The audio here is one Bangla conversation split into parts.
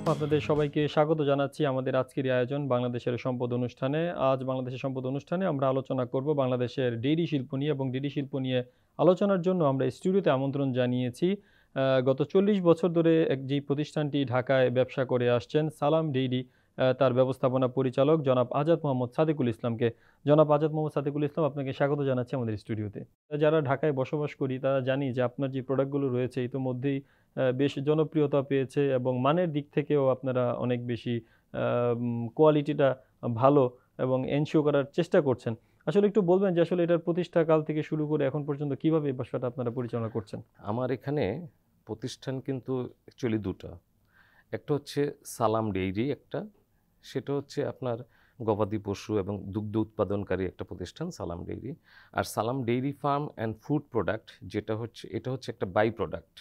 আপনাদের সবাইকে স্বাগত জানাচ্ছি আমাদের আজকের এই আয়োজন বাংলাদেশের সম্পদ অনুষ্ঠানে। আজ বাংলাদেশের সম্পদ অনুষ্ঠানে আমরা আলোচনা করব বাংলাদেশের ডেইরি শিল্প নিয়ে এবং ডেইরি শিল্প নিয়ে আলোচনার জন্য আমরা স্টুডিওতে আমন্ত্রণ জানিয়েছি গত ৪০ বছর ধরে যেই প্রতিষ্ঠানটি ঢাকায় ব্যবসা করে আসছেন সালাম ডেইরি তার ব্যবস্থাপনা পরিচালক জনাব আজাদ মোহাম্মদ সাদেকুল ইসলামকে। জনাব আজাদ মোহাম্মদ সাদেকুল ইসলাম আপনাকে স্বাগত জানাচ্ছি আমাদের স্টুডিওতে। যারা ঢাকায় বসবাস করি তারা জানি যে আপনার যে প্রোডাক্টগুলো রয়েছে ইতোমধ্যেই বেশ জনপ্রিয়তা পেয়েছে এবং মানের দিক থেকেও আপনারা অনেক বেশি কোয়ালিটিটা ভালো এবং এনশিওর করার চেষ্টা করছেন। আসলে একটু বলবেন যে আসলে এটার প্রতিষ্ঠাকাল থেকে শুরু করে এখন পর্যন্ত কিভাবে এই ব্যবসাটা আপনারা পরিচালনা করছেন? আমার এখানে প্রতিষ্ঠান কিন্তু অ্যাকচুয়ালি ২ টা। একটা হচ্ছে সালাম ডেইরি একটা, সেটা হচ্ছে আপনার গবাদি পশু এবং দুগ্ধ উৎপাদনকারী একটা প্রতিষ্ঠান সালাম ডেইরি। আর সালাম dairy farm and food product এটা হচ্ছে একটা বাই প্রোডাক্ট।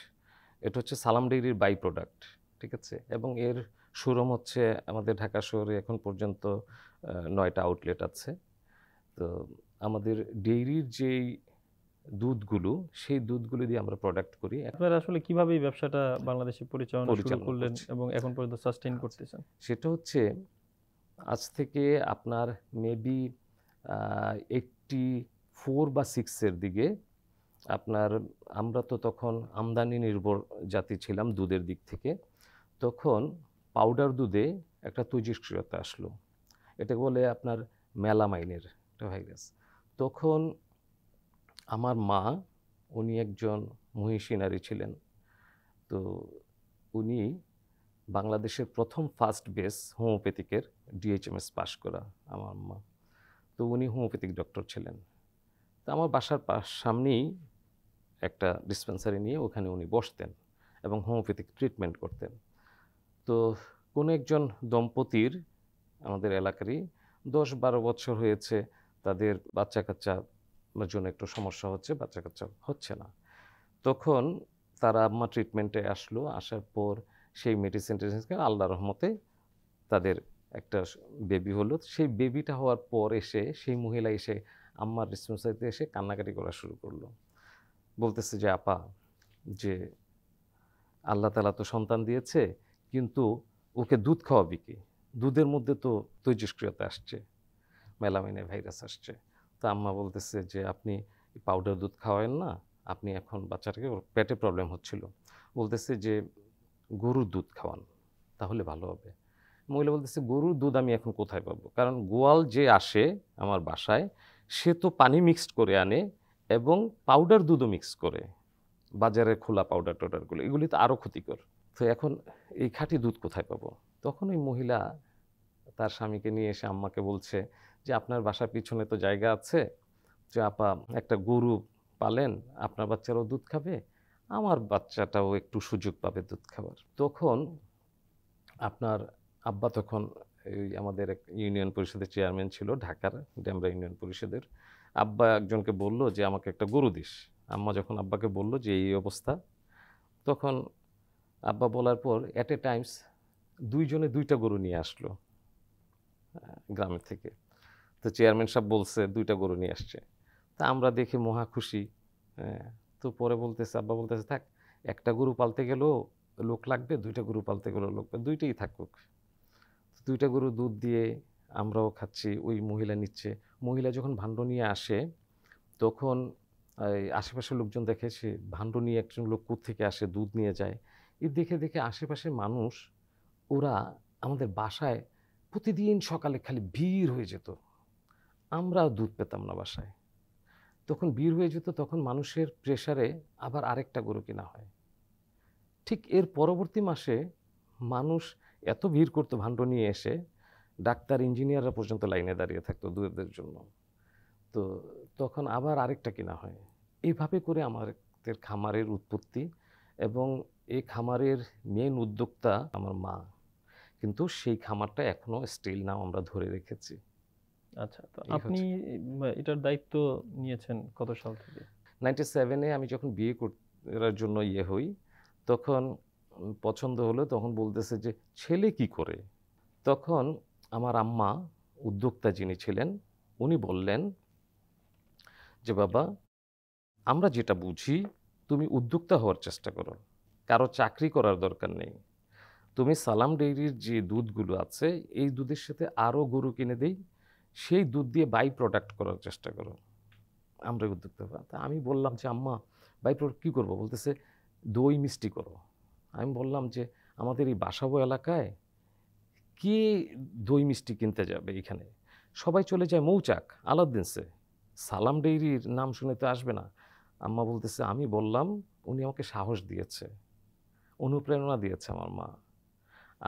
এটা হচ্ছে সালাম ডেইরির বাই প্রোডাক্ট। ঠিক আছে? এবং এর শোরুম হচ্ছে আমাদের ঢাকা শহরে এখন পর্যন্ত ৯ টা আউটলেট আছে। তো আমাদের ডেইরির যেই দুধগুলো, সেই দুধগুলো দিয়ে আমরা প্রোডাক্ট করি, আপনারা আসলে কিভাবে এই ব্যবসাটা বাংলাদেশে পরিচালনা শুরু পরিচালনা করলেন করছি। এবং এখন পর্যন্ত সাস্টেইন আচ্ছা। করতেছেন? সেটা হচ্ছে আজ থেকে আপনার মেবি 84 বা 6 এর দিকে আপনার আমরা তো তখন আমদানি নির্ভর জাতি ছিলাম দুধের দিক থেকে। তখন পাউডার দুধে একটা তেজস্ক্রিয়তা আসলো। এটাকে বলে আপনার মেলামাইনের একটা ভাইরাস। তখন আমার মা, উনি একজন মহিষী নারী ছিলেন। তো উনি বাংলাদেশের প্রথম ফার্স্ট বেস হোমিওপ্যাথিকের ডিএইচএমএস পাশ করা আমার আম্মা। তো উনি হোমিওপ্যাথিক ডক্টর ছিলেন। তো আমার বাসার সামনেই একটা ডিসপেন্সারি নিয়ে ওখানে উনি বসতেন এবং হোমিওপ্যাথিক ট্রিটমেন্ট করতেন। তো কোনো একজন দম্পতির আমাদের এলাকারই ১০-১২ বছর হয়েছে তাদের বাচ্চা-কাচ্চার জন্য একটু সমস্যা হচ্ছে, বাচ্চা-কাচ্চা হচ্ছে না। তখন তারা আম্মা ট্রিটমেন্টে আসলো। আসার পর সেই মেডিসিন-টেডিসিন খেয়ে আল্লাহর রহমতে তাদের একটা বেবি হলো। সেই বেবিটা হওয়ার পর এসে সেই মহিলা এসে আম্মার ডিসপেন্সারিতে এসে কান্নাকাটি করা শুরু করলো। বলতেছে যে, "আপা, যে আল্লাহ তাআলা তো সন্তান দিয়েছে, কিন্তু ওকে দুধ খাওয়াবি কি? দুধের মধ্যে তো তেজস্ক্রিয়তা আসছে, মেলামাইনের ভাইরাস আসছে।" তো আম্মা বলতেছে যে, "আপনি পাউডার দুধ খাওয়ায়েন না। আপনি এখন বাচ্চাটাকে ওর পেটে প্রবলেম হচ্ছিল। বলতেছে যে, গরুর দুধ খাওয়ান, তাহলে ভালো হবে।" মহিলা বলতেছে, "গরুর দুধ আমি এখন কোথায় পাবো? কারণ গোয়াল যে আসে আমার বাসায়, সে তো পানি মিক্সড করে আনে এবং পাউডার দুধও মিক্স করে। বাজারের খোলা পাউডার-টাউডারগুলো, এগুলি তো আরও ক্ষতিকর। তো এখন এই খাঁটি দুধ কোথায় পাবো?" তখন ওই মহিলা তার স্বামীকে নিয়ে এসে আম্মাকে বলছে যে, "আপনার বাসার পিছনে তো জায়গা আছে, যে আপা একটা গরু পালেন, আপনার বাচ্চারাও দুধ খাবে, আমার বাচ্চাটাও একটু সুযোগ পাবে দুধ খাবার।" তখন আপনার আব্বা তখন এই আমাদের এক ইউনিয়ন পরিষদের চেয়ারম্যান ছিল ঢাকার, ডেমরা ইউনিয়ন পরিষদের। আব্বা একজনকে বলল যে, "আমাকে একটা গরু দিস।" আম্মা যখন আব্বাকে বলল যে এই অবস্থা, তখন আব্বা বলার পর এট এ টাইমস ২ জনে ২ টা গরু নিয়ে আসলো গ্রামের থেকে। তো চেয়ারম্যান সাহেব বলছে ২ টা গরু নিয়ে আসছে। তা আমরা দেখে মহা খুশি। হ্যাঁ, তো পরে বলতেছে, আব্বা বলতেছে, "থাক, একটা গরু পালতে গেলেও লোক লাগবে, ২ টা গরু পালতে গেলেও লোক লাগবে, ২ টাই থাকুক।" ২ টা গরু দুধ দিয়ে আমরাও খাচ্ছি, ওই মহিলা নিচ্ছে। মহিলা যখন ভাণ্ড নিয়ে আসে, তখন এই আশেপাশের লোকজন দেখে সে ভাণ্ড নিয়ে একজন লোক কোত্থেকে আসে, দুধ নিয়ে যায়। দেখে আশেপাশের মানুষ, ওরা আমাদের বাসায় প্রতিদিন সকালে খালি ভিড় হয়ে যেত। আমরা দুধ পেতাম না বাসায়। তখন ভিড় হয়ে যেত, তখন মানুষের প্রেশারে আবার আরেকটা গরু কিনা হয়। ঠিক এর পরবর্তী মাসে মানুষ এত ভিড় করতো ভাণ্ড নিয়ে এসে, ডাক্তার, ইঞ্জিনিয়াররা পর্যন্ত লাইনে দাঁড়িয়ে থাকতো দুধের জন্য। তো তখন আবার আরেকটা কিনা হয়। এইভাবে করে আমাদের খামারের উৎপত্তি, এবং এই খামারের মেইন উদ্যোক্তা আমার মা। কিন্তু সেই খামারটা এখনো স্টিল নাও আমরা ধরে রেখেছি। আচ্ছা, তো এই আপনি হচ্ছে এটার দায়িত্ব নিয়েছেন কত সাল থেকে? 97 এ আমি যখন বিয়ে করার জন্য হই, তখন পছন্দ হলো, তখন বলতেছে যে, "ছেলে কি করে?" তখন আমার আম্মা, উদ্যোক্তা যিনি ছিলেন, উনি বললেন যে, "বাবা, আমরা যেটা বুঝি, তুমি উদ্যোক্তা হওয়ার চেষ্টা করো। কারো চাকরি করার দরকার নেই। তুমি সালাম ডেইরির যে দুধগুলো আছে এই দুধের সাথে আরও গরু কিনে দেই, সেই দুধ দিয়ে বাই প্রোডাক্ট করার চেষ্টা করো। আমরা উদ্যোক্তা। তা আমি বললাম যে আম্মা বাই প্রোডাক্ট কী করবো? বলতেছে দই মিষ্টি করো। আমি বললাম যে আমাদের এই বাসাবো এলাকায় কে দই মিষ্টি কিনতে যাবে? এখানে সবাই চলে যায় মৌচাক আলাউদ্দিনসে, সালাম ডেইরির নাম শুনে তো আসবে না। আম্মা বলতেছে আমি বললাম, উনি আমাকে সাহস দিয়েছে, অনুপ্রেরণা দিয়েছে আমার মা।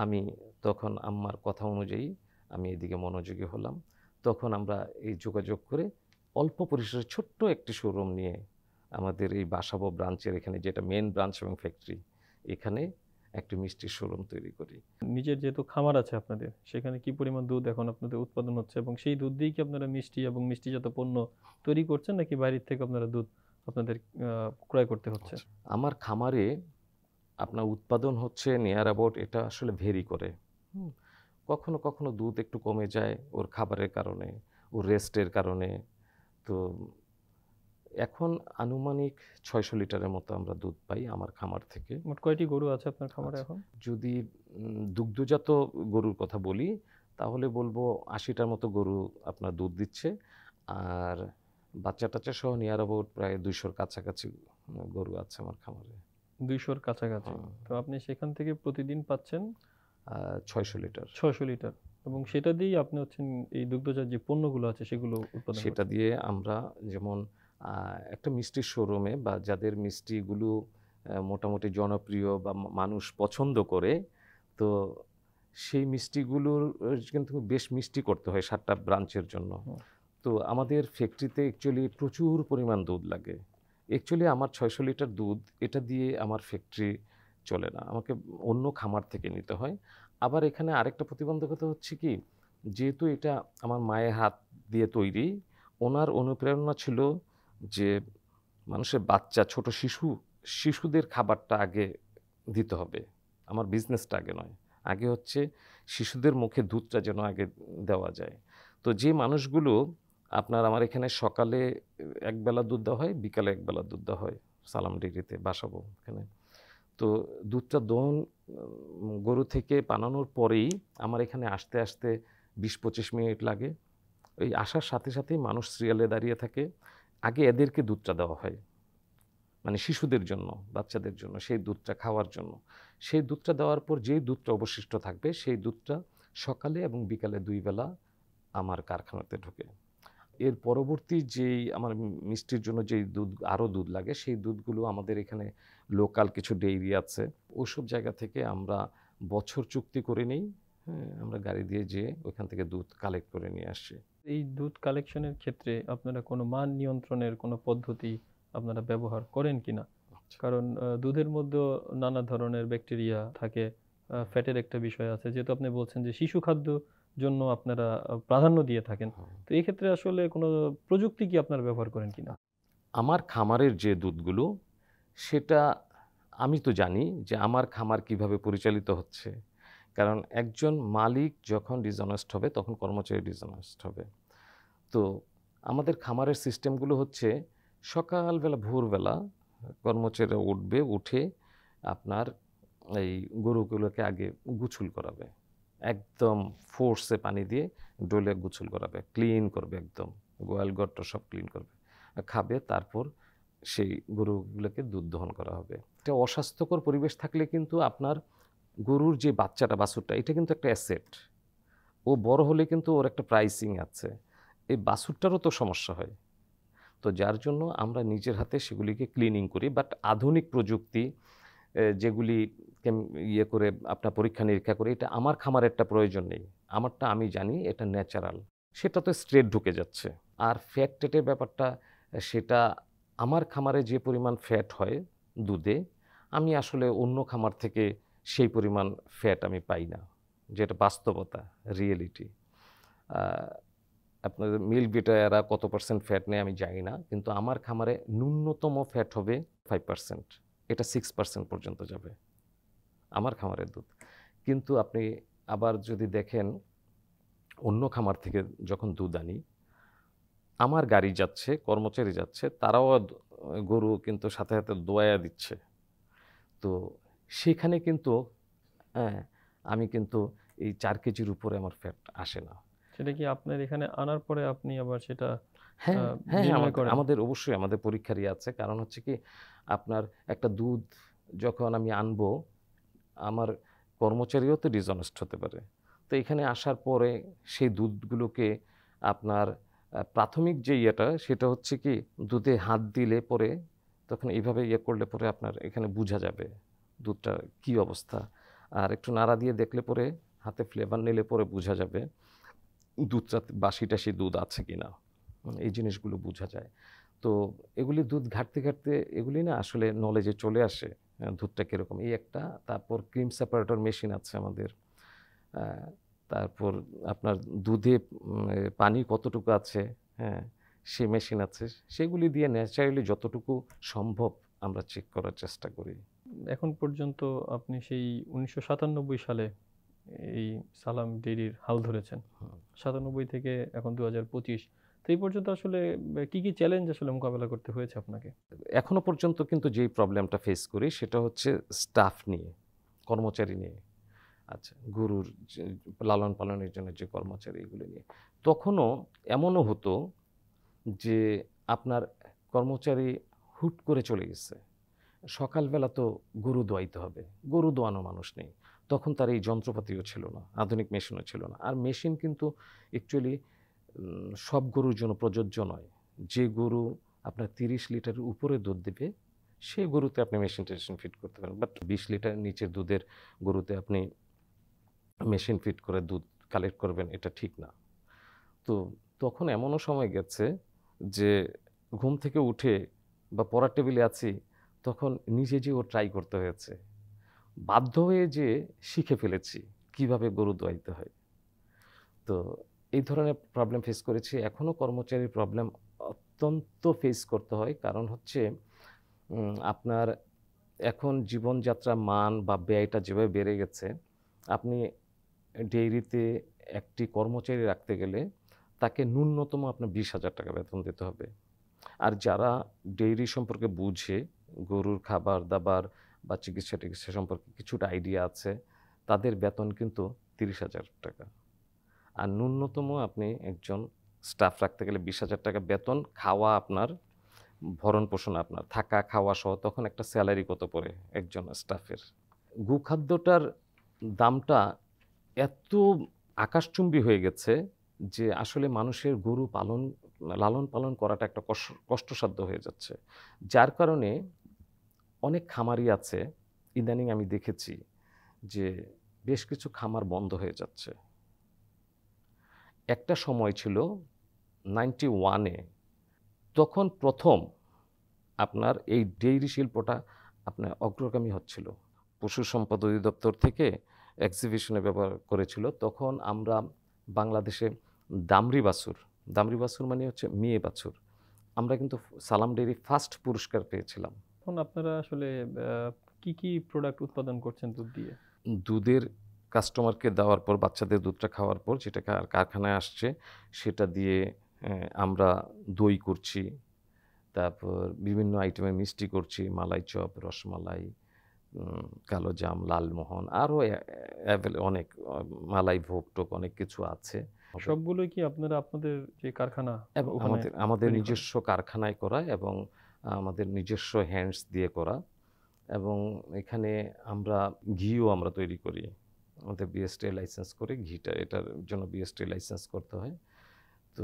আমি তখন আম্মার কথা অনুযায়ী আমি এদিকে মনোযোগী হলাম। তখন আমরা এই যোগাযোগ করে অল্প পরিসরে ছোট্ট একটি শোরুম নিয়ে আমাদের এই বাসাবো ব্রাঞ্চের এখানে, যেটা মেন ব্রাঞ্চ এবং ফ্যাক্টরি, এখানে একটি মিষ্টির শোরুম তৈরি করি। নিজের যেহেতু খামার আছে আপনাদের, সেখানে কি পরিমাণ দুধ এখন আপনাদের উৎপাদন হচ্ছে এবং সেই দুধ দিয়েই কি আপনারা মিষ্টি এবং মিষ্টিজাত পণ্য তৈরি করছেন, নাকি বাইরের থেকে আপনারা দুধ আপনাদের ক্রয় করতে হচ্ছে? আমার খামারে আপনার উৎপাদন হচ্ছে নিয়ার অ্যাবাউট, এটা আসলে ভেরি করে। হুম, কখনো কখনো দুধ একটু কমে যায় ওর খাবারের কারণে, ওর রেস্টের কারণে। তো এখন আনুমানিক 600 লিটারের মতো আমরা দুধ পাই আমার খামার থেকে। মোট কয়টি গরু আছে আপনার খামারে আচ্ছা, এখন? যদি দুগ্ধজাত গরুর কথা বলি তাহলে বলবো 80টার মতো গরু আপনার দুধ দিচ্ছে। আর বাচ্চা টাচ্চা সহ নিয়ার অ্যাবাউট প্রায় 200-র কাছাকাছি গরু আছে আমার খামারে। 200-র কাছাকাছি। হুম, তো আপনি সেখান থেকে প্রতিদিন পাচ্ছেন 600 লিটার। 600 লিটার এবং সেটা দিয়েই আপনি হচ্ছেন এই দুগ্ধজাত যে পণ্যগুলো আছে সেগুলো উৎপাদন সেটা করছেন। দিয়ে আমরা যেমন একটা মিষ্টির শোরুমে বা যাদের মিষ্টিগুলো মোটামুটি জনপ্রিয় বা মানুষ পছন্দ করে, তো সেই মিষ্টিগুলোর কিন্তু বেশ মিষ্টি করতে হয় 7টা ব্রাঞ্চের জন্য। হুম। তো আমাদের ফ্যাক্টরিতে অ্যাকচুয়ালি প্রচুর পরিমাণ দুধ লাগে। অ্যাকচুয়ালি আমার 600 লিটার দুধ, এটা দিয়ে আমার ফ্যাক্টরি চলে না, আমাকে অন্য খামার থেকে নিতে হয়। আবার এখানে আরেকটা প্রতিবন্ধকতা হচ্ছে কি, যেহেতু এটা আমার মায়ের হাত দিয়ে তৈরি, ওনার অনুপ্রেরণা ছিল যে মানুষের বাচ্চা, ছোট শিশুদের খাবারটা আগে দিতে হবে। আমার বিজনেসটা আগে নয়। আগে হচ্ছে শিশুদের মুখে দুধটা যেন আগে দেওয়া যায়। তো যে মানুষগুলো আপনার আমার এখানে সকালে একবেলা দুধ দেওয়া হয়, বিকালে একবেলা দুধ দেওয়া হয় সালাম ডেইরিতে, বাসাবো এখানে। তো দুধটা দোহন গরু থেকে বানানোর পরেই আমার এখানে আসতে আসতে 20-25 মিনিট লাগে। ওই আসার সাথে সাথেই মানুষ সিরিয়ালে দাঁড়িয়ে থাকে। আগে এদেরকে দুধটা দেওয়া হয়, মানে শিশুদের জন্য, বাচ্চাদের জন্য সেই দুধটা খাওয়ার জন্য। সেই দুধটা দেওয়ার পর যেই দুধটা অবশিষ্ট থাকবে সেই দুধটা সকালে এবং বিকালে 2 বেলা আমার কারখানাতে ঢোকে। এর পরবর্তী যেই আমার মিষ্টির জন্য যেই দুধ, আরও দুধ লাগে, সেই দুধগুলো আমাদের এখানে লোকাল কিছু ডেইরি আছে, ওইসব জায়গা থেকে আমরা বছর চুক্তি করে নিই। হ্যাঁ, আমরা গাড়ি দিয়ে যেয়ে ওইখান থেকে দুধ কালেক্ট করে নিয়ে আসি। এই দুধ কালেকশনের ক্ষেত্রে আপনারা কোনো মান নিয়ন্ত্রণের কোনো পদ্ধতি আপনারা ব্যবহার করেন কিনা? আচ্ছা। কারণ দুধের মধ্যেও নানা ধরনের ব্যাকটেরিয়া থাকে, ফ্যাটের একটা বিষয় আছে। যেহেতু আপনি বলছেন যে শিশু খাদ্য জন্য আপনারা প্রাধান্য দিয়ে থাকেন। হুম। তো এই ক্ষেত্রে আসলে কোনো প্রযুক্তি কি আপনারা ব্যবহার করেন কিনা? আমার খামারের যে দুধগুলো, সেটা আমি তো জানি যে আমার খামার কিভাবে পরিচালিত হচ্ছে। কারণ একজন মালিক যখন ডিসঅনেস্ট হবে তখন কর্মচারী ডিসঅনেস্ট হবে। তো আমাদের খামারের সিস্টেমগুলো হচ্ছে সকালবেলা ভোরবেলা কর্মচারীরা উঠবে, উঠে আপনার এই গরুগুলোকে আগে গোসল করাবে। একদম ফোর্সে পানি দিয়ে ডলে গোসল করাবে, ক্লিন করবে একদম। গোয়াল ঘরটা সব ক্লিন করবে। খাবে, তারপর সেই গরুগুলোকে দুধ দহন করা হবে। একটা অস্বাস্থ্যকর পরিবেশ থাকলে কিন্তু আপনার গরুর যে বাচ্চাটা, বাছুরটা, এটা কিন্তু একটা অ্যাসেট। ও বড় হলে কিন্তু ওর একটা প্রাইসিং আছে। এই বাছুরটারও তো সমস্যা হয়। তো যার জন্য আমরা নিজের হাতে সেগুলিকে ক্লিনিং করি। বাট আধুনিক প্রযুক্তি যেগুলি ইয়ে করে আপনার পরীক্ষা-নিরীক্ষা করে, এটা আমার খামারেরটা প্রয়োজন নেই। আমারটা আমি জানি এটা ন্যাচারাল। সেটা তো স্ট্রেট ঢুকে যাচ্ছে। আর ফ্যাট-টেটের ব্যাপারটা, সেটা আমার খামারে যে পরিমাণ ফ্যাট হয় দুধে, আমি আসলে অন্য খামার থেকে সেই পরিমাণ ফ্যাট আমি পাই না। যেটা বাস্তবতা, রিয়েলিটি। আ আপনার মিল্ক বিটা এরা কত পার্সেন্ট ফ্যাট নেয় আমি জানি না। কিন্তু আমার খামারে ন্যূনতম ফ্যাট হবে 5%। এটা 6% পর্যন্ত যাবে আমার খামারের দুধ। কিন্তু আপনি আবার যদি দেখেন অন্য খামার থেকে যখন দুধ আনি, আমার গাড়ি যাচ্ছে, কর্মচারী যাচ্ছে, তারাও গরু কিন্তু সাথে সাথে দোয়ায়া দিচ্ছে। তো সেখানে কিন্তু হ্যাঁ, আমি কিন্তু এই 4 কেজির উপরে আমার ফ্যাট আসে না। সেটা কি আপনার এখানে আনার পরে আপনি আবার সেটা হ্যাঁ, হ্যাঁ, নির্ণয় আমাদের করেন? আমাদের অবশ্যই আমাদের পরীক্ষার আছে। কারণ হচ্ছে কি আপনার একটা দুধ যখন আমি আনবো, আমার কর্মচারীও তো ডিসঅনেস্ট হতে পারে। তো এখানে আসার পরে সেই দুধগুলোকে আপনার প্রাথমিক যে ইয়েটা সেটা হচ্ছে কি দুধে হাত দিলে পরে তখন এইভাবে ইয়ে করলে পরে আপনার এখানে বুঝা যাবে দুধটার কি অবস্থা। আর একটু নাড়া দিয়ে দেখলে পরে হাতে ফ্লেভার নিলে পরে বুঝা যাবে দুধটা বাসি-টাসি দুধ আছে কিনা। এই জিনিসগুলো বুঝা যায়। তো এগুলি দুধ ঘাঁটতে, ঘাঁটতে এগুলি না আসলে নলেজে চলে আসে। দুধটা কিরকম এই একটা। তারপর ক্রিম সেপারেটর মেশিন আছে আমাদের। আ তারপর আপনার দুধে পানি কতটুকু আছে, হ্যাঁ? সে মেশিন আছে। সেগুলি দিয়ে ন্যাচারালি যতটুকু সম্ভব আমরা চেক করার চেষ্টা করি। এখন পর্যন্ত আপনি সেই ১৯৯৭ সালে এই সালাম ডেইরির হাল ধরেছেন। হুম। ৯৭ থেকে এখন ২০২৫। তো এই পর্যন্ত আসলে কি, কি চ্যালেঞ্জ আসলে মোকাবেলা করতে হয়েছে আপনাকে? এখনো পর্যন্ত কিন্তু যেই প্রবলেমটা ফেস করি সেটা হচ্ছে স্টাফ নিয়ে, কর্মচারী নিয়ে। আচ্ছা, গরুর যে লালন-পালনের জন্য যে কর্মচারী এগুলো নিয়ে। তখনও এমনও হতো যে আপনার কর্মচারী হুট করে চলে গেছে। সকালবেলা তো গরু দোয়াইতে হবে। গরু দোয়ানো মানুষ নেই। তখন তার এই যন্ত্রপাতিও ছিল না। আধুনিক মেশিনও ছিল না। আর মেশিন কিন্তু অ্যাকচুয়ালি সব গরুর জন্য প্রযোজ্য নয়। যে গরু আপনার ৩০ লিটারের উপরে দুধ দিবে, সেই গরুতে আপনি মেশিন-টেশিন ফিট করতে পারেন। বাট ২০ লিটারের নিচের দুধের গরুতে আপনি মেশিন ফিট করে দুধ কালেক্ট করবেন, এটা ঠিক না। তো তখন এমনও সময় গেছে যে ঘুম থেকে উঠে বা পড়ার টেবিলে আছি, তখন নিজে যেয়েও ট্রাই করতে হয়েছে। বাধ্য হয়ে যেয়ে শিখে ফেলেছি কিভাবে গরু দোয়াইতে হয়। তো এই ধরনের প্রবলেম ফেস করেছি। এখনো কর্মচারীর প্রবলেম অত্যন্ত ফেস করতে হয়। কারণ হচ্ছে আপনার এখন জীবনযাত্রার মান বা ব্যয়টা যেভাবে বেড়ে গেছে, আপনি ডেইরিতে একটি কর্মচারী রাখতে গেলে তাকে ন্যূনতম আপনার ২০,০০০ টাকা বেতন দিতে হবে। আর যারা ডেইরি সম্পর্কে বুঝে, গরুর খাবার-দাবার বা চিকিৎসা-টিকিৎসা সম্পর্কে কিছুটা আইডিয়া আছে, তাদের বেতন কিন্তু ৩০,০০০ টাকা। আর ন্যূনতম আপনি একজন স্টাফ রাখতে গেলে ২০,০০০ টাকা বেতন, খাওয়া আপনার, ভরণ-পোষণ আপনার, থাকা, খাওয়া সহ তখন একটা সেলারি কত পড়ে একজন স্টাফের? গোখাদ্যটার দামটা এত আকাশচুম্বী হয়ে গেছে যে আসলে মানুষের গরু লালন-পালন করাটা একটা কষ্টসাধ্য হয়ে যাচ্ছে। যার কারণে অনেক খামারি আছে, ইদানিং আমি দেখেছি যে বেশ কিছু খামার বন্ধ হয়ে যাচ্ছে। একটা সময় ছিল 91 এ তখন ১ম আপনার এই ডেইরি শিল্পটা আপনার অগ্রগামী হচ্ছিল। পশু সম্পদ অধিদপ্তর থেকে এক্সিবিশনে ব্যবহার করেছিল। তখন আমরা বাংলাদেশে দামরি বাছুর মানে হচ্ছে মেয়ে বাছুর। আমরা কিন্তু সালাম ডেইরি ফার্স্ট পুরস্কার পেয়েছিলাম। এখন আপনারা আসলে কি, কি প্রোডাক্ট উৎপাদন করছেন দুধ দিয়ে? দুধের কাস্টমারকে দেওয়ার পর বাচ্চাদের দুধটা খাওয়ার পর যেটা কারখানায় আসছে সেটা দিয়ে আমরা দই করছি। তারপর বিভিন্ন আইটেমের মিষ্টি করছি। মালাই চপ, রসমালাই, কালোজাম, লালমোহন আরও অনেক মালাই ভোগ-টোগ অনেক কিছু আছে। সবগুলোই কি আপনারা আপনাদের যে কারখানা এবং ওখানে আমাদের তৈরি করেন? নিজস্ব কারখানায় করা এবং আমাদের নিজস্ব হ্যান্ডস দিয়ে করা এবং এখানে আমরা ঘিও আমরা তৈরি করি। আমাদের বিএসটিআই লাইসেন্স করে ঘিটা এটার জন্য বিএসটিআই লাইসেন্স করতে হয়। তো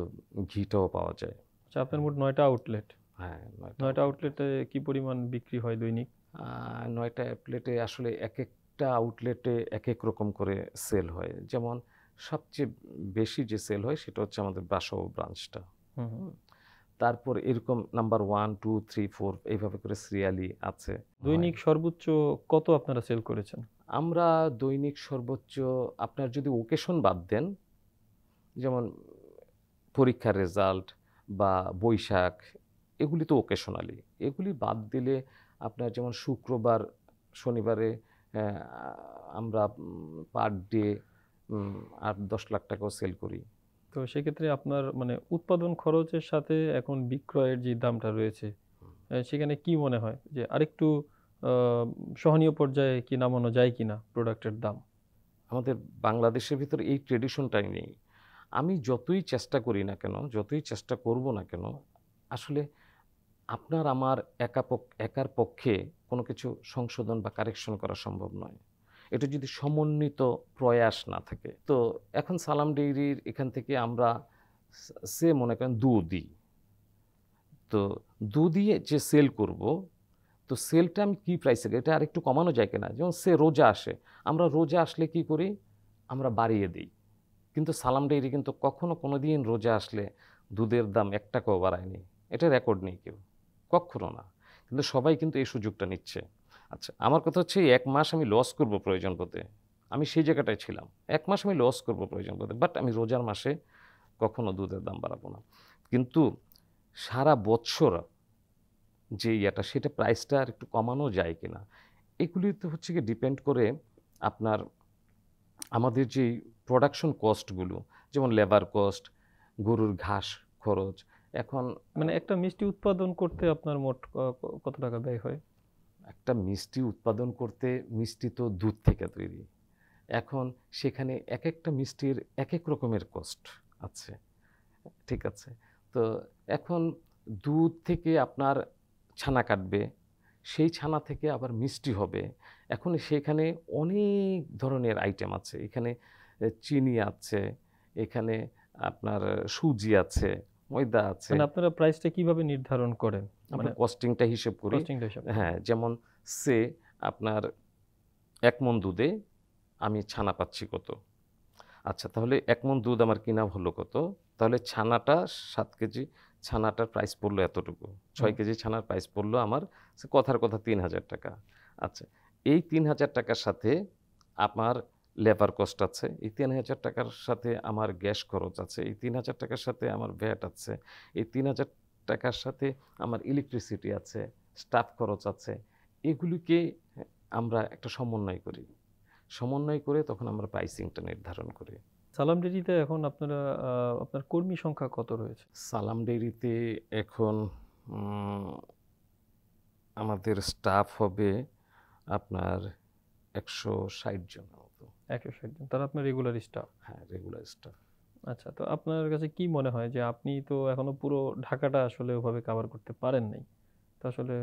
ঘিটাও পাওয়া যায়। আচ্ছা, আপনার মোট ৯ টা আউটলেট। হ্যাঁ, ৯ টা ৯ টা আউটলেট। আউটলেটে কি পরিমাণ বিক্রি হয় দৈনিক? ৯ টা আউটলেটে আসলে একেকটা আউটলেটে একেক রকম করে সেল হয়। যেমন সবচেয়ে বেশি যে সেল হয় সেটা হচ্ছে আমাদের ব্রাসোভ ব্রাঞ্চটা। হুম, হুম। হুম? তারপর এরকম নাম্বার 1, 2, 3, 4 এইভাবে করে সিরিয়ালি আছে। হয়। দৈনিক সর্বোচ্চ কত আপনারা সেল করেছেন? আমরা দৈনিক সর্বোচ্চ আপনার যদি ওকেশন বাদ দেন, যেমন পরীক্ষার রেজাল্ট বা বৈশাখ এগুলি তো ওকেশনালি। এগুলি বাদ দিলে আপনার যেমন শুক্রবার, শনিবারে অ্যা আমরা পার ডে ৮-১০ লাখ টাকাও সেল করি। তো সেক্ষেত্রে আপনার মানে উৎপাদন খরচের সাথে এখন বিক্রয়ের যে দামটা রয়েছে, সেখানে কি মনে হয় যে আরেকটু আ সহনীয় পর্যায়ে কি নামানো যায় কিনা প্রোডাক্টের দাম? আমাদের বাংলাদেশের ভিতরে এই ট্রেডিশনটাই নেই। আমি যতই চেষ্টা করি না কেন, যতই চেষ্টা করব না কেন, আসলে আপনার আমার একার পক্ষে কোনো কিছু সংশোধন বা কারেকশন করা সম্ভব নয়। এটা যদি সমন্বিত প্রয়াস না থাকে। তো এখন সালাম ডেইরির এখান থেকে আমরা সে মনে করেন দুধ দিই। তো দুধই যে সেল করব, তো সেলটা আমি কী প্রাইসে, এটা আরেকটু কমানো যায় কিনা? যেমন সে রোজা আসে, আমরা রোজা আসলে কি করি? আমরা বাড়িয়ে দিই। কিন্তু সালাম ডেইরি কিন্তু কখনো কোনোদিন রোজা আসলে দুধের দাম ৳১ বাড়ায়নি। এটা রেকর্ড নেই কেউ, কক্ষনো না। কিন্তু সবাই কিন্তু এই সুযোগটা নিচ্ছে। আচ্ছা, আমার কথা হচ্ছে ১ মাস আমি লস করব প্রয়োজন বোধে। আমি সেই জায়গাটায় ছিলাম। ১ মাস আমি লস করব প্রয়োজন বোধে। বাট আমি রোজার মাসে কখনো দুধের দাম বাড়াবো না। কিন্তু সারা বৎসর যে ইয়েটা, সেটা প্রাইসটা আর একটু কমানো যায় কিনা? এগুলিতে হচ্ছে গিয়ে ডিপেন্ড করে আপনার আমাদের যেই প্রোডাকশন কস্টগুলো, যেমন লেবার কস্ট, গরুর ঘাস খরচ। এখন মানে একটা মিষ্টি উৎপাদন করতে আপনার মোট কত টাকা ব্যয় হয়? একটা মিষ্টি উৎপাদন করতে, মিষ্টি তো দুধ থেকে তৈরি। এখন সেখানে একেকটা মিষ্টির একেক রকমের কস্ট আছে। ঠিক আছে? তো এখন দুধ থেকে আপনার ছানা কাটবে, সেই ছানা থেকে আবার মিষ্টি হবে। এখন সেখানে অনেক ধরনের আইটেম আছে। এখানে চিনি আছে, এখানে আপনার সুজি আছে, ময়দা আছে। মানে আপনারা প্রাইসটা কিভাবে নির্ধারণ করেন? আমরা মানে কস্টিংটা হিসেব করি। কস্টিংটা হিসাব করেন। হ্যাঁ, যেমন সে আপনার ১ মণ দুধে আমি ছানা পাচ্ছি কত? আচ্ছা, তাহলে ১ মণ দুধ আমার কিনা হলো কত? তাহলে ছানাটা ৭ কেজি, ছানাটার প্রাইস পড়লো এতটুকু। ৬ হুম। কেজি ছানার প্রাইস পড়লো আমার কথার কথা ৳৩,০০০। আচ্ছা, এই ৳৩,০০০ সাথে আমার লেবার কস্ট আছে। এই ৳৩,০০০ সাথে আমার গ্যাস খরচ আছে। এই ৳৩,০০০ সাথে আমার ভ্যাট আছে। এই ৳৩,০০০ সাথে আমার ইলেকট্রিসিটি আছে, স্টাফ খরচ আছে। এগুলিকে আমরা একটা সমন্বয় করি। সমন্বয় করে তখন আমরা প্রাইসিংটা নির্ধারণ করি। সালাম ডেইরিতে এখন আপনারা আপনার কর্মী সংখ্যা কত রয়েছে? সালাম ডেইরিতে এখন উম আমাদের স্টাফ হবে আপনার ১৬০ জনের মতো। ১৬০ জন। তারা আপনার রেগুলার স্টাফ। হ্যাঁ, রেগুলার স্টাফ। আচ্ছা, তো আপনার কাছে কি মনে হয় যে আপনি তো এখনো পুরো ঢাকাটা আসলে ওভাবে কভার করতে পারেন নাই। তো আসলে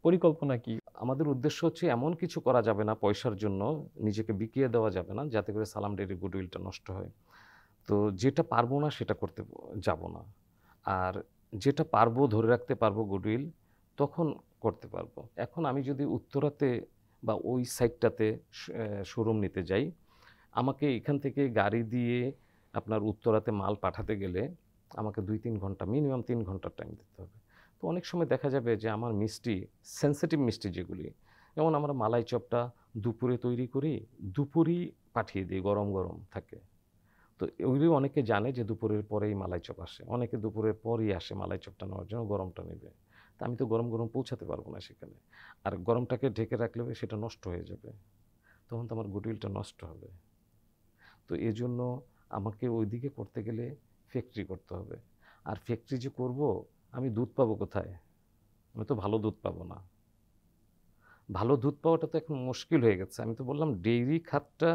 পরিকল্পনা কি? আমাদের উদ্দেশ্য হচ্ছে এমন কিছু করা যাবে না পয়সার জন্য, নিজেকে বিকিয়ে দেওয়া যাবে না, যাতে করে সালাম ডেইরির গুডউইলটা নষ্ট হয়। তো যেটা পারবো না সেটা করতে যাব না। আর যেটা পারবো, ধরে রাখতে পারবো গুডউইল, তখন করতে পারবো। এখন আমি যদি উত্তরাতে বা ওই সাইডটাতে শোরুম নিতে যাই, আমাকে এখান থেকে গাড়ি দিয়ে আপনার উত্তরাতে মাল পাঠাতে গেলে আমাকে ২-৩ ঘন্টা, মিনিমাম ৩ ঘন্টার টাইম দিতে হবে। তো অনেক সময় দেখা যাবে যে আমার মিষ্টি, সেনসিটিভ মিষ্টি যেগুলি, যেমন আমরা মালাই চপটা দুপুরে তৈরি করি, দুপুরেই পাঠিয়ে দিই, গরম, গরম থাকে। তো ওইগুলি অনেকে জানে যে দুপুরের পরেই মালাই চপ আসে। অনেকে দুপুরের পরই আসে মালাই চপটা নেওয়ার জন্য, গরমটা নেবে। তা আমি তো গরম, গরম পৌঁছাতে পারব না সেখানে। আর গরমটাকে ঢেকে রাখলে সেটা নষ্ট হয়ে যাবে। তখন তো আমার গুডউইলটা নষ্ট হবে। তো এজন্য আমাকে ওইদিকে করতে গেলে ফ্যাক্টরি করতে হবে। আর ফ্যাক্টরি যে করব, আমি দুধ পাবো কোথায়? আমি তো ভালো দুধ পাবো না। ভালো দুধ পাওয়াটা তো এখন মুশকিল হয়ে গেছে। আমি তো বললাম ডেইরি খাতটা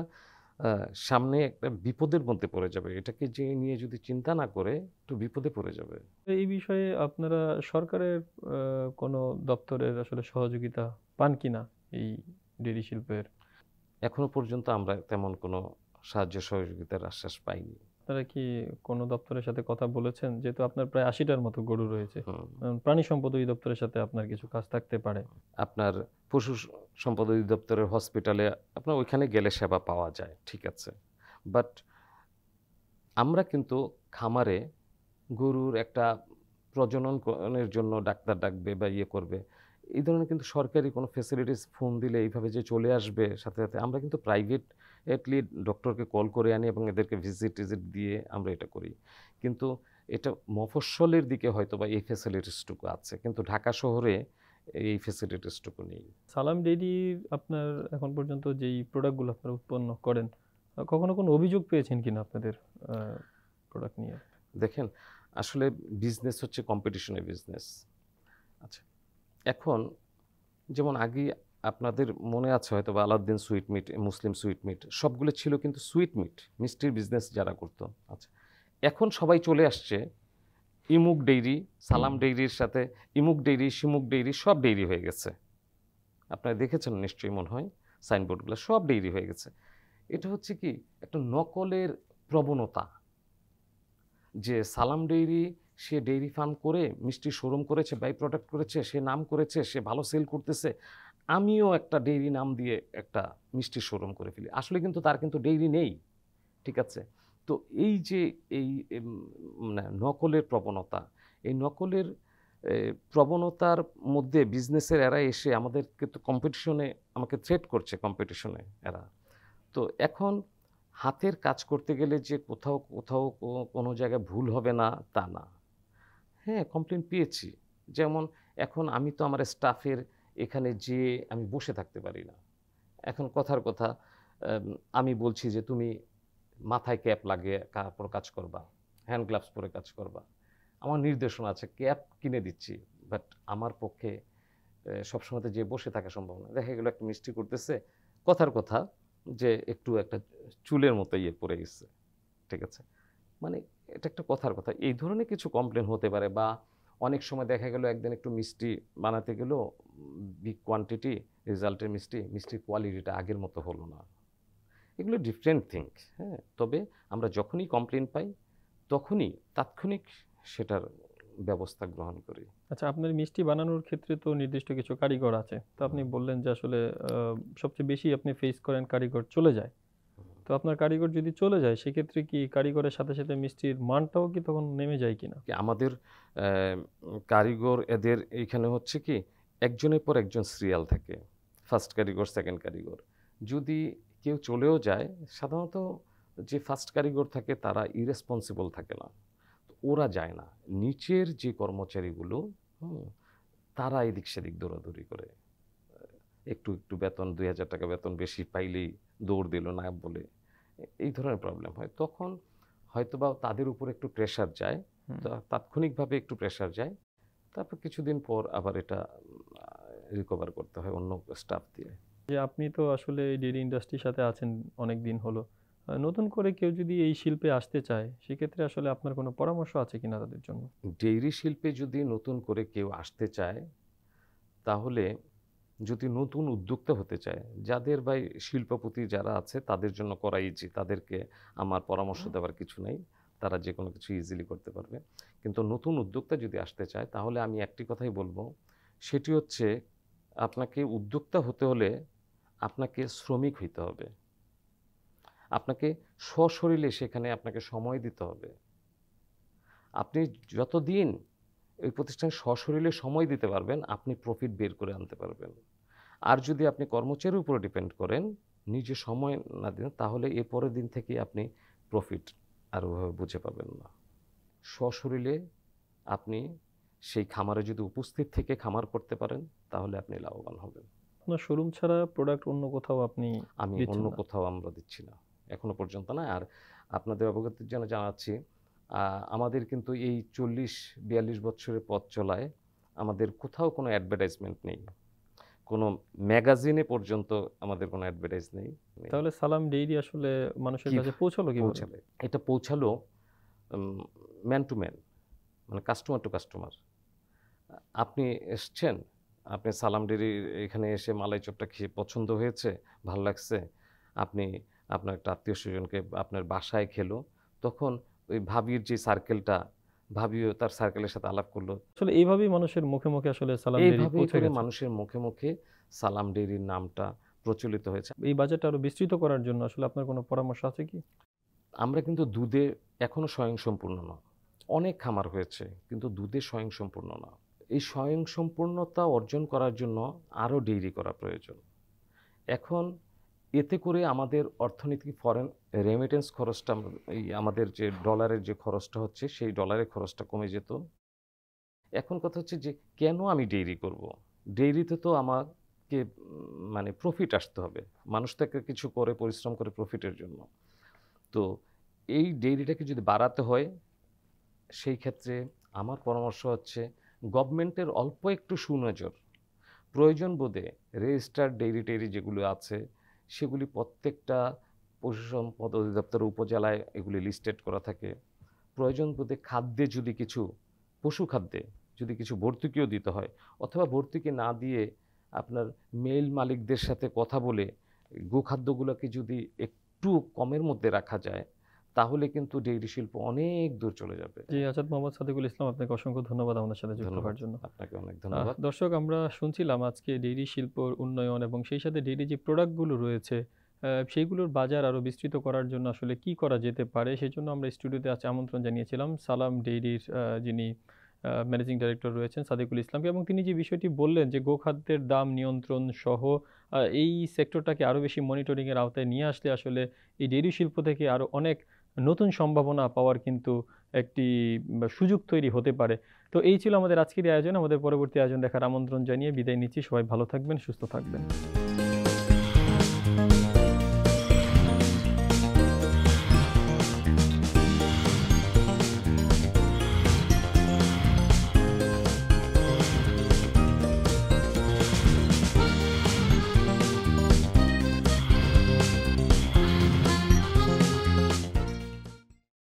আ সামনে একটা বিপদের মধ্যে পড়ে যাবে। এটাকে যে নিয়ে যদি চিন্তা না করে, একটু বিপদে পড়ে যাবে। এই বিষয়ে আপনারা সরকারের আ কোনো দপ্তরের আসলে সহযোগিতা পান কিনা এই ডেইরি শিল্পের? এখনো পর্যন্ত আমরা তেমন কোনো সাহায্য সহযোগিতার আশ্বাস পাইনি। আপনারা কি কোনো দপ্তরের সাথে কথা বলেছেন? যেহেতু আপনার প্রায় ৮০ টার মতো গরু রয়েছে। হুম। প্রাণী সম্পদ অধিদপ্তরের সাথে আপনার কিছু কাজ থাকতে পারে। আপনার পশু সম্পদ অধিদপ্তরের হসপিটালে আপনার ওইখানে গেলে সেবা পাওয়া যায়। ঠিক আছে। বাট আমরা কিন্তু খামারে গরুর একটা প্রজননের জন্য ডাক্তার ডাকবে বা ইয়ে করবে। এই ধরনের কিন্তু সরকারি কোনো ফেসিলিটিস ফোন দিলে এইভাবে যে চলে আসবে সাথে, সাথে আমরা কিন্তু প্রাইভেটলি ডক্টরকে কল করে আনি এবং এদেরকে ভিজিট-টিজিট দিয়ে আমরা এটা করি। কিন্তু এটা মফস্বলের দিকে হয়তোবা এই ফেসিলিটিসটুকু আছে। কিন্তু ঢাকা শহরে এই ফেসিলিটিসটুকু নেই। সালাম ডেইরির আপনার এখন পর্যন্ত যেই প্রোডাক্টগুলো আপনারা উৎপন্ন করেন, কখনো কোনো অভিযোগ পেয়েছেন কিনা আপনাদের আ প্রোডাক্ট নিয়ে? দেখেন, আসলে বিজনেস হচ্ছে কম্পিটিশনের বিজনেস। আচ্ছা, এখন যেমন আগে আপনাদের মনে আছে হয়তো বা আলাউদ্দিন সুইট মিট, মুসলিম সুইট মিট সবগুলো ছিল কিন্তু সুইট মিট, মিষ্টির বিজনেস যারা করতো। আচ্ছা, এখন সবাই চলে আসছে ইমুক ডেইরি, সালাম ডেইরির সাথে ইমুক ডেইরি, শিমুক ডেইরি সব ডেইরি হয়ে গেছে। আপনারা দেখেছেন নিশ্চয়ই মনে হয় সাইনবোর্ডগুলো, সব ডেইরি হয়ে গেছে। এটা হচ্ছে কি একটা নকলের প্রবণতা, যে সালাম ডেইরি সে ডেইরি ফার্ম করে মিষ্টি শোরুম করেছে, বাই প্রোডাক্ট করেছে, সে নাম করেছে, সে ভালো সেল করতেছে, আমিও একটা ডেইরি নাম দিয়ে একটা মিষ্টি শোরুম করে ফেলি। আসলে কিন্তু তার কিন্তু ডেইরি নেই, ঠিক আছে? তো এই যে এই মানে নকলের প্রবণতা, এই নকলের প্রবণতার মধ্যে বিজনেসের এরা এসে আমাদেরকে তো কম্পিটিশনে আমাকে থ্রেট করছে, কম্পিটিশনে এরা। তো এখন হাতের কাজ করতে গেলে যে কোথাও কোথাও কোনো জায়গায় ভুল হবে না তা না। হ্যাঁ, কমপ্লেন পেয়েছি। যেমন এখন আমি তো আমার স্টাফের এখানে যেয়ে আমি বসে থাকতে পারি না। এখন কথার কথা, আমি বলছি যে তুমি মাথায় ক্যাপ লাগিয়ে তারপর কাজ করবা, হ্যান্ড গ্লাভস পরে কাজ করবা। আমার নির্দেশনা আছে, ক্যাপ কিনে দিচ্ছি, বাট আমার পক্ষে সবসময় তো যে বসে থাকা সম্ভব না। দেখা গেল একটা মিষ্টি করতেছে, কথার কথা যে একটু একটা চুলের মতো ইয়ে পড়ে গেছে, ঠিক আছে? মানে এটা একটা কথার কথা। এই ধরনের কিছু কমপ্লেন হতে পারে, বা অনেক সময় দেখা গেল একদিন একটু মিষ্টি বানাতে গেল, বিগ কোয়ান্টিটি, রেজাল্টের মিষ্টির কোয়ালিটিটা আগের মতো হলো না। এগুলো ডিফারেন্ট থিংস। হ্যাঁ, তবে আমরা যখনই কমপ্লেন পাই তখনই তাৎক্ষণিক সেটার ব্যবস্থা গ্রহণ করি। আচ্ছা, আপনার মিষ্টি বানানোর ক্ষেত্রে তো নির্দিষ্ট কিছু কারিগর আছে। তো আপনি বললেন যে আসলে সবচেয়ে বেশি আপনি ফেস করেন কারিগর চলে যায়। তো আপনার কারিগর যদি চলে যায় সেক্ষেত্রে কি কারিগরের সাথে সাথে মিষ্টির মানটাও কি তখন নেমে যায় কিনা? কি আমাদের কারিগর এদের এইখানে হচ্ছে কি একজনের পর একজন সিরিয়াল থাকে, ফার্স্ট কারিগর, সেকেন্ড কারিগর। যদি কেউ চলেও যায়, সাধারণত যে ফার্স্ট কারিগর থাকে তারা ইরেসপন্সিবল থাকে না, তো ওরা যায় না। নিচের যে কর্মচারীগুলো, হুম, তারা এদিক সেদিক দৌড়াদৌড়ি করে, একটু একটু বেতন ২,০০০ টাকা বেতন বেশি পাইলেই দৌড় দিল না বলে, এই ধরনের প্রবলেম হয়। তখন হয়তোবা তাদের উপর একটু প্রেশার যায়, তাৎক্ষণিকভাবে একটু প্রেশার যায়, তারপর কিছুদিন পর আবার এটা রিকভার করতে হয় অন্য স্টাফ দিয়ে। যে আপনি তো আসলে এই ডেইরি ইন্ডাস্ট্রির সাথে আছেন অনেক দিন হলো। নতুন করে কেউ যদি এই শিল্পে আসতে চায় সেক্ষেত্রে আসলে আপনার কোনো পরামর্শ আছে কিনা তাদের জন্য? ডেইরি শিল্পে যদি নতুন করে কেউ আসতে চায়, তাহলে যদি নতুন উদ্যোক্তা হতে চায়, যাদের বা শিল্পপতি যারা আছে তাদের জন্য করা ইজি, তাদেরকে আমার পরামর্শ দেওয়ার কিছু নেই, তারা যে কোনো কিছু ইজিলি করতে পারবে। কিন্তু নতুন উদ্যোক্তা যদি আসতে চায় তাহলে আমি একটি কথাই বলবো, সেটি হচ্ছে আপনাকে উদ্যোক্তা হতে হলে আপনাকে শ্রমিক হইতে হবে, আপনাকে সশরীরে সেখানে আপনাকে সময় দিতে হবে। আপনি যতদিন এই প্রতিষ্ঠানে সশরীরে সময় দিতে পারবেন, আপনি প্রফিট বের করে আনতে পারবেন। আর যদি আপনি কর্মচারীর উপরে ডিপেন্ড করেন, নিজে সময় না দেন, তাহলে এর পরের দিন থেকেই আপনি প্রফিট আর ওভাবে বুঝে পাবেন না। সশরীরে আপনি সেই খামারে যদি উপস্থিত থেকে খামার করতে পারেন, তাহলে আপনি লাভবান হবেন। আপনার শোরুম ছাড়া প্রোডাক্ট অন্য কোথাও আপনি আমি দিচ্ছেন অন্য না? কোথাও আমরা দিচ্ছি না, এখনো পর্যন্ত না। আর আপনাদের অবগতির জন্য জানাচ্ছি, আমাদের কিন্তু এই ৪০-৪২ বছরের পথ চলায় আমাদের কোথাও কোনো অ্যাডভার্টাইজমেন্ট নেই, কোনো ম্যাগাজিনে পর্যন্ত আমাদের কোনো অ্যাডভার্টাইজ নেই। তাহলে সালাম ডেইরি আসলে মানুষের কি কাছে পৌঁছালো কিভাবে? পৌঁছাবে? এটা পৌঁছালো ম্যান টু ম্যান, মানে কাস্টমার টু কাস্টমার। আপনি এসছেন, আপনি সালাম ডেইরি এখানে এসে মালাই চপটা খেয়ে পছন্দ হয়েছে, ভাল লাগছে। আপনি আপনার একটা আত্মীয়স্বজনকে আপনার বাসায় খেলো, তখন ওই ভাবির যে সার্কেলটা, ভাবিও তার সার্কেলের সাথে আলাপ করলো। আসলে এইভাবেই মানুষের মুখে মুখে আসলে সালাম ডেইরি এইভাবেই পৌঁছে করে গেছে। মানুষের মুখে মুখে সালাম ডেইরির নামটা প্রচলিত হয়েছে। এই বাজারটা আরো বিস্তৃত করার জন্য আসলে আপনার কোনো পরামর্শ আছে কি? আমরা কিন্তু দুধে এখনো স্বয়ংসম্পূর্ণ না। অনেক খামার হয়েছে, কিন্তু দুধে স্বয়ংসম্পূর্ণ না। এই স্বয়ংসম্পূর্ণতা অর্জন করার জন্য আরও ডেইরি করা প্রয়োজন। এখন এতে করে আমাদের অর্থনীতি, ফরেন রেমিটেন্স খরচটা, এই আমাদের যে ডলারের যে খরচটা হচ্ছে, সেই ডলারের খরচটা কমে যেত। এখন কথা হচ্ছে যে কেন আমি ডেইরি করব? ডেইরিতে তো আমাকে মানে প্রফিট আসতে হবে। মানুষ তো একটা কিছু করে, পরিশ্রম করে প্রফিটের জন্য। তো এই ডেইরিটাকে যদি বাড়াতে হয়, সেই ক্ষেত্রে আমার পরামর্শ হচ্ছে গভর্নমেন্টের অল্প একটু সুনজর প্রয়োজন বোধে রেজিস্টার্ড ডেইরি টেরি যেগুলো আছে সেগুলি প্রত্যেকটা পশু সম্পদ অধিদপ্তর উপজেলায় এগুলি লিস্টেড করা থাকে। প্রয়োজন বোধে খাদ্যে যদি কিছু পশু খাদ্যে যদি কিছু ভর্তুকিও দিতে হয়, অথবা ভর্তুকি না দিয়ে আপনার মেল মালিকদের সাথে কথা বলে গোখাদ্যগুলোকে যদি একটু কমের মধ্যে রাখা যায়, তাহলে কিন্তু ডেইরি শিল্প অনেক দূর চলে যাবে। জি, আজাদ মোহাম্মদ সাদিকুল ইসলাম, আপনাকে অসংখ্য ধন্যবাদ আমাদের সাথে যুক্ত ধন্যবাদ, হওয়ার জন্য। আপনাকে অনেক ধন্যবাদ। দর্শক, আমরা শুনছিলাম আজকে ডেইরি শিল্পর উন্নয়ন এবং সেই সাথে ডেইরি যে প্রোডাক্টগুলো রয়েছে সেইগুলোর বাজার আরও বিস্তৃত করার জন্য আসলে কি করা যেতে পারে। সেজন্য আমরা স্টুডিওতে আজকে আমন্ত্রণ জানিয়েছিলাম সালাম ডেইরির যিনি ম্যানেজিং ডাইরেক্টর রয়েছেন সাদিকুল ইসলামকে, এবং তিনি যে বিষয়টি বললেন যে গোখাদ্যের দাম নিয়ন্ত্রণ সহ এই সেক্টরটাকে আরও বেশি মনিটরিংয়ের আওতায় নিয়ে আসলে আসলে এই ডেইরি শিল্প থেকে আরও অনেক নতুন সম্ভাবনা পাওয়ার কিন্তু একটি সুযোগ তৈরি হতে পারে। তো এই ছিল আমাদের আজকের আয়োজন। আমাদের পরবর্তী আয়োজন দেখার আমন্ত্রণ জানিয়ে বিদায় নিচ্ছি। সবাই ভালো থাকবেন, সুস্থ থাকবেন।